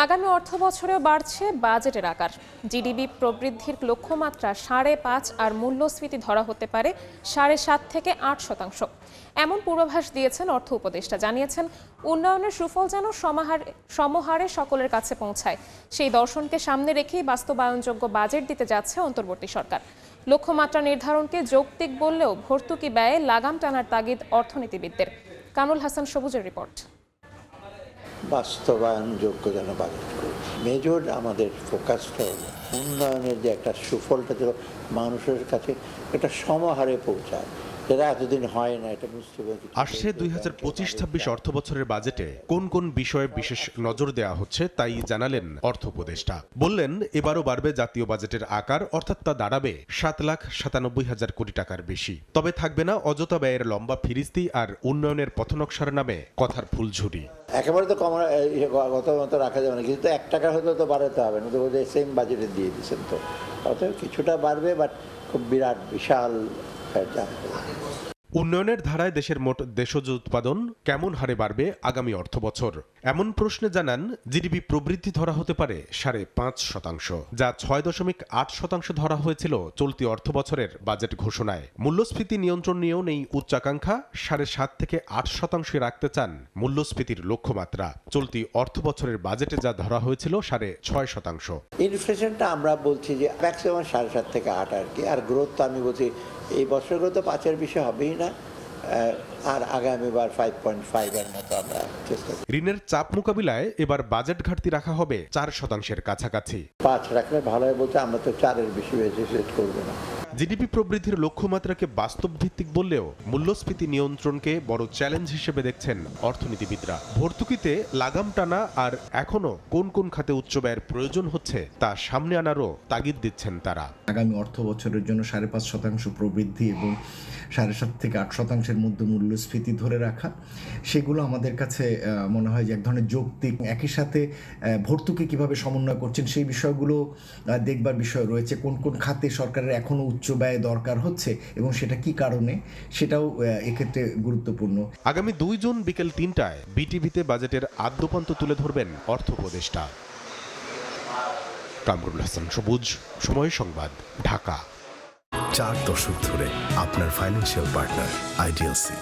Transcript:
আগামী অর্থবছরেও বাড়ছে বাজেটের আকার। জিডিপি প্রবৃদ্ধির লক্ষ্যমাত্রা 5.5 আর মূল্যস্ফীতি ধরা হতে পারে 7.5 থেকে 8%। এমন পূর্বাভাস দিয়েছেন অর্থ উপদেষ্টা। জানিয়েছেন, উন্নয়নের সুফল যেন সমহারে সকলের কাছে পৌঁছায়, সেই দর্শনকে সামনে রেখেই বাস্তবায়নযোগ্য বাজেট দিতে যাচ্ছে অন্তর্বর্তী সরকার। লক্ষ্যমাত্রা নির্ধারণকে যৌক্তিক বললেও ভর্তুকি ব্যয়ে লাগাম টানার তাগিদ অর্থনীতিবিদদের। কামরুল হাসান সবুজের রিপোর্ট। বাস্তবায়নযোগ্য যেন বাজেট করি। মেজর আমাদের ফোকাসটা হলো উন্নয়নের যে একটা সুফলটা যেন মানুষের কাছে একটা সমাহারে পৌঁছায়, যেটা এতদিন হয় না। এটা বুঝতে পারছি। আসছে 2025-26 অর্থ বছরের বাজেটে কোন কোন বিষয়ে বিশেষ নজর দেওয়া হচ্ছে তাই জানালেন অর্থ উপদেষ্টা। বললেন, এবারও বাড়বে জাতীয় বাজেটের আকার, অর্থাৎ তা দাঁড়াবে 7,97,000 কোটি টাকার বেশি। তবে থাকবে না অযথা ব্যয়ের লম্বা ফিরিস্তি আর উন্নয়নের পথনকশার নামে কথার ফুলঝুরি। একেবারে তো গত মতো রাখা যাবে না, কিন্তু 1 টাকা হলেও তো বাড়াতে হবে না। তো সেম বাজেটে দিয়ে দিচ্ছেন, তো অতএব কিছুটা বাড়বে, বাট খুব বিরাট বিশাল উন্নয়নের ধারায় দেশের মোট দেশজ উৎপাদন কেমন হারে বাড়বে আগামী অর্থ বছর, এমন প্রশ্নে জানান, জিডিপি প্রবৃদ্ধি ধরা হতে পারে 5.5%, যা 6.8% ধরা হয়েছিল চলতি অর্থ বছরের বাজেট ঘোষণায়। মূল্যস্ফীতি নিয়ন্ত্রণ নিয়েও নেই উচ্চাকাঙ্ক্ষা, 7.5 থেকে 8% রাখতে চান মূল্যস্ফীতির লক্ষ্যমাত্রা। চলতি অর্থ বছরের বাজেটে যা ধরা হয়েছিল 6.5%। ইনফ্লেশনটা আমরা বলছি যে ম্যাক্সিমাম 7.5 থেকে 8 আর কি। আর গ্রোথ তো আমি বলছি এই বছরগুলো তো 5-এর বেশি হবেই না, আর আগামীবার 5.5-এর মতো আমরা চেষ্টা করি। ঋণের চাপ মোকাবিলায় এবার বাজেট ঘাটতি রাখা হবে 4%-এর কাছাকাছি। 5 রাখলে ভালো হয় বলতে, আমরা তো 4-এর বেশি সেট করবো না। জিডিপি প্রবৃদ্ধির লক্ষ্যমাত্রাকে বাস্তব ভিত্তিক বললেও মূল্যস্ফীতি নিয়ন্ত্রণকে বড় চ্যালেঞ্জ হিসেবে দেখছেন অর্থনীতিবিদরা। ভর্তুকিতে লাগাম টানা আর এখনো কোন কোন খাতে উচ্চ ব্যয়ের প্রয়োজন হচ্ছে তা সামনে আনারও তাগিদ দিচ্ছেন তারা। আগামী অর্থ বছরের জন্য 5.5% প্রবৃদ্ধি এবং 7.5 থেকে 8%-এর মধ্যে মূল্যস্ফীতি ধরে রাখা, সেগুলো আমাদের কাছে মনে হয় যে এক ধরনের যৌক্তিক। একই সাথে ভর্তুকি কিভাবে সমন্বয় করছেন সেই বিষয়গুলো দেখবার বিষয় রয়েছে। কোন কোন খাতে সরকারের এখনো উচ্চ ব্যয় দরকার হচ্ছে এবং সেটা কি কারণে, সেটাও এক্ষেত্রে গুরুত্বপূর্ণ। আগামী 2 জুন বিকেল 3টায় বিটিভিতে বাজেটের আদ্যোপান্ত তুলে ধরবেন অর্থ উপদেষ্টা। কামরুল হাসান সবুজ, সময় সংবাদ, ঢাকা। 4 দশক ধরে আপনার ফাইন্যান্সিয়াল পার্টনার আইডিএলসি।